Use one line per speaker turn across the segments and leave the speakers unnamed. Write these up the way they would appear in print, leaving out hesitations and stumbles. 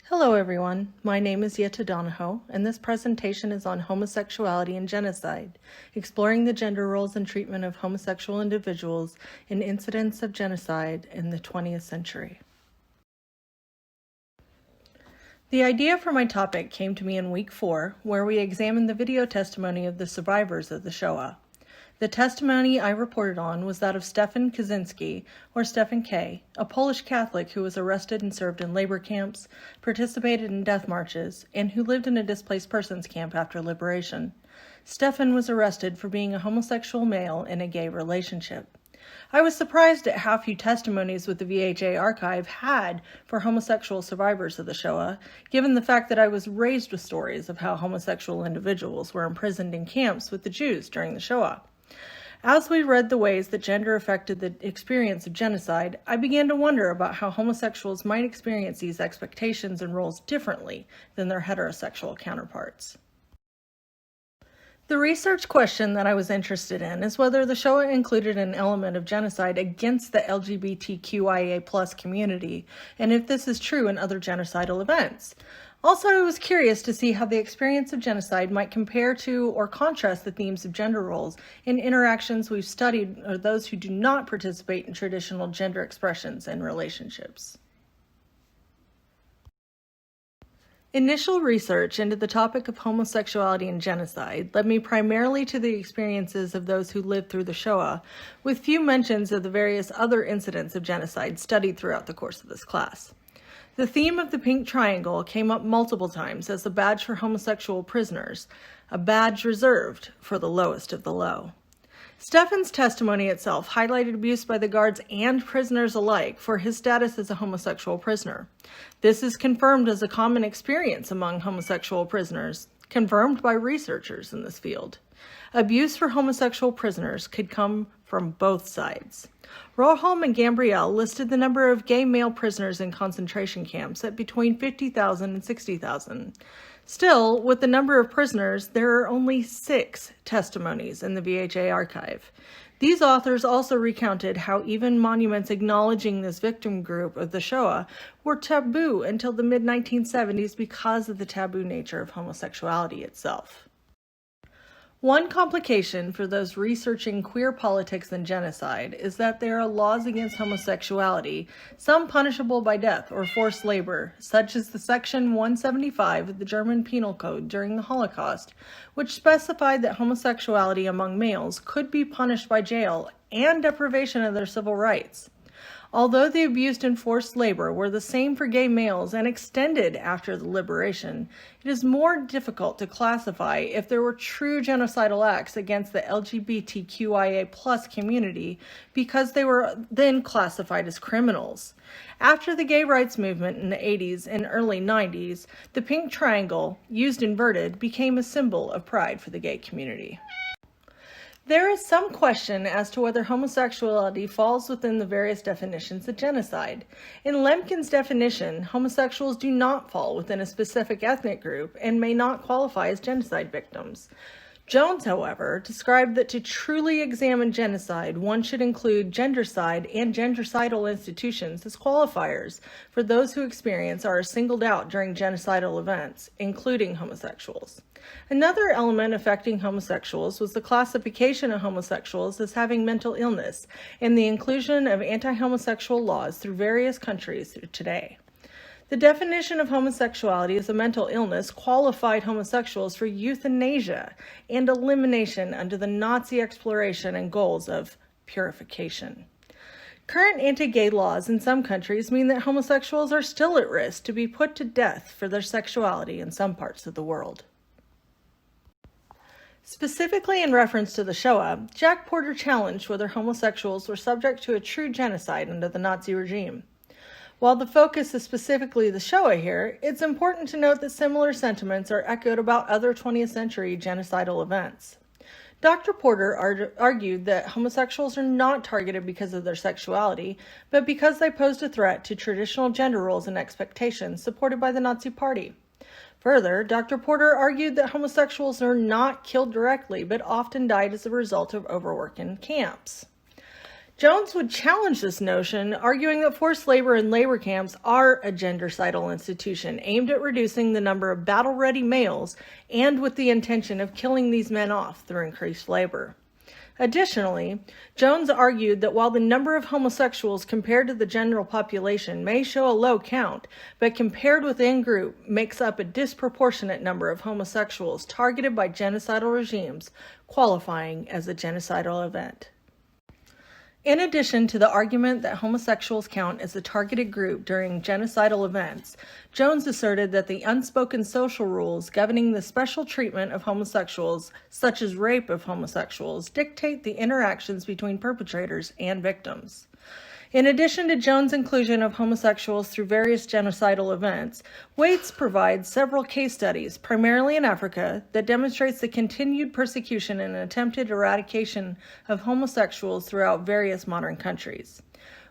Hello everyone, my name is Yetta Donahoe, and this presentation is on homosexuality and genocide, exploring the gender roles and treatment of homosexual individuals in incidents of genocide in the 20th century. The idea for my topic came to me in week 4, where we examined the video testimony of the survivors of the Shoah. The testimony I reported on was that of Stefan Kaczynski, or Stefan K., a Polish Catholic who was arrested and served in labor camps, participated in death marches, and who lived in a displaced persons camp after liberation. Stefan was arrested for being a homosexual male in a gay relationship. I was surprised at how few testimonies with the VHA archive had for homosexual survivors of the Shoah, given the fact that I was raised with stories of how homosexual individuals were imprisoned in camps with the Jews during the Shoah. As we read the ways that gender affected the experience of genocide, I began to wonder about how homosexuals might experience these expectations and roles differently than their heterosexual counterparts. The research question that I was interested in is whether the Shoah included an element of genocide against the LGBTQIA+ community, and if this is true in other genocidal events. Also, I was curious to see how the experience of genocide might compare to or contrast the themes of gender roles in interactions we've studied or those who do not participate in traditional gender expressions and relationships. Initial research into the topic of homosexuality and genocide led me primarily to the experiences of those who lived through the Shoah, with few mentions of the various other incidents of genocide studied throughout the course of this class. The theme of the pink triangle came up multiple times as a badge for homosexual prisoners, a badge reserved for the lowest of the low. Stefan's testimony itself highlighted abuse by the guards and prisoners alike for his status as a homosexual prisoner. This is confirmed as a common experience among homosexual prisoners, confirmed by researchers in this field. Abuse for homosexual prisoners could come from both sides. Roholm and Gambriel listed the number of gay male prisoners in concentration camps at between 50,000 and 60,000. Still, with the number of prisoners, there are only 6 testimonies in the VHA archive. These authors also recounted how even monuments acknowledging this victim group of the Shoah were taboo until the mid-1970s because of the taboo nature of homosexuality itself. One complication for those researching queer politics and genocide is that there are laws against homosexuality, some punishable by death or forced labor, such as the Section 175 of the German Penal Code during the Holocaust, which specified that homosexuality among males could be punished by jail and deprivation of their civil rights. Although the abused and forced labor were the same for gay males and extended after the liberation, it is more difficult to classify if there were true genocidal acts against the LGBTQIA+ community because they were then classified as criminals. After the gay rights movement in the 80s and early 90s, the pink triangle, used inverted, became a symbol of pride for the gay community. There is some question as to whether homosexuality falls within the various definitions of genocide. In Lemkin's definition, homosexuals do not fall within a specific ethnic group and may not qualify as genocide victims. Jones, however, described that to truly examine genocide, one should include gendercide and gendercidal institutions as qualifiers for those who experience or are singled out during genocidal events, including homosexuals. Another element affecting homosexuals was the classification of homosexuals as having mental illness and the inclusion of anti-homosexual laws through various countries today. The definition of homosexuality as a mental illness qualified homosexuals for euthanasia and elimination under the Nazi exploration and goals of purification. Current anti-gay laws in some countries mean that homosexuals are still at risk to be put to death for their sexuality in some parts of the world. Specifically in reference to the Shoah, Jack Porter challenged whether homosexuals were subject to a true genocide under the Nazi regime. While the focus is specifically the Shoah here, it's important to note that similar sentiments are echoed about other 20th century genocidal events. Dr. Porter argued that homosexuals are not targeted because of their sexuality, but because they posed a threat to traditional gender roles and expectations supported by the Nazi Party. Further, Dr. Porter argued that homosexuals are not killed directly, but often died as a result of overwork in camps. Jones would challenge this notion, arguing that forced labor and labor camps are a gendercidal institution aimed at reducing the number of battle-ready males and with the intention of killing these men off through increased labor. Additionally, Jones argued that while the number of homosexuals compared to the general population may show a low count, but compared with in-group makes up a disproportionate number of homosexuals targeted by genocidal regimes, qualifying as a genocidal event. In addition to the argument that homosexuals count as a targeted group during genocidal events, Jones asserted that the unspoken social rules governing the special treatment of homosexuals, such as rape of homosexuals, dictate the interactions between perpetrators and victims. In addition to Jones' inclusion of homosexuals through various genocidal events, Waits provides several case studies, primarily in Africa, that demonstrates the continued persecution and attempted eradication of homosexuals throughout various modern countries.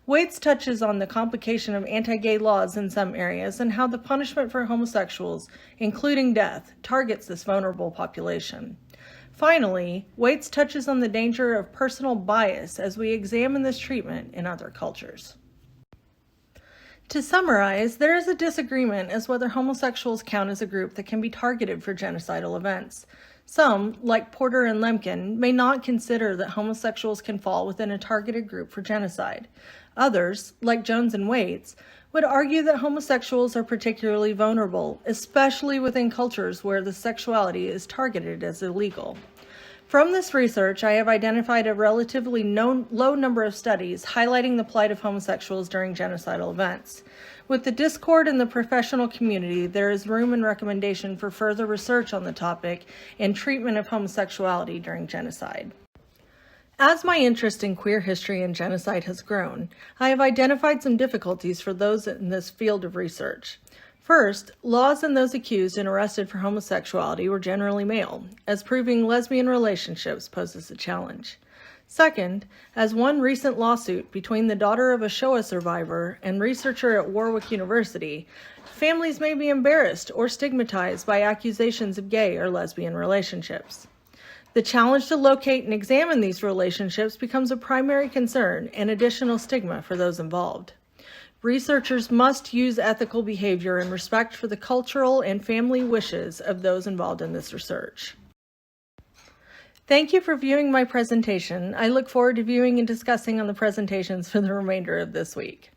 Waits touches on the complication of anti-gay laws in some areas and how the punishment for homosexuals, including death, targets this vulnerable population. Finally, Waits touches on the danger of personal bias as we examine this treatment in other cultures. To summarize, there is a disagreement as whether homosexuals count as a group that can be targeted for genocidal events. Some, like Porter and Lemkin, may not consider that homosexuals can fall within a targeted group for genocide. Others, like Jones and Waits, would argue that homosexuals are particularly vulnerable, especially within cultures where the sexuality is targeted as illegal. From this research, I have identified a relatively low number of studies highlighting the plight of homosexuals during genocidal events. With the discord in the professional community, there is room and recommendation for further research on the topic and treatment of homosexuality during genocide. As my interest in queer history and genocide has grown, I have identified some difficulties for those in this field of research. First, laws in those accused and arrested for homosexuality were generally male, as proving lesbian relationships poses a challenge. Second, as one recent lawsuit between the daughter of a Shoah survivor and researcher at Warwick University, families may be embarrassed or stigmatized by accusations of gay or lesbian relationships. The challenge to locate and examine these relationships becomes a primary concern and additional stigma for those involved. Researchers must use ethical behavior and respect for the cultural and family wishes of those involved in this research. Thank you for viewing my presentation. I look forward to viewing and discussing on the presentations for the remainder of this week.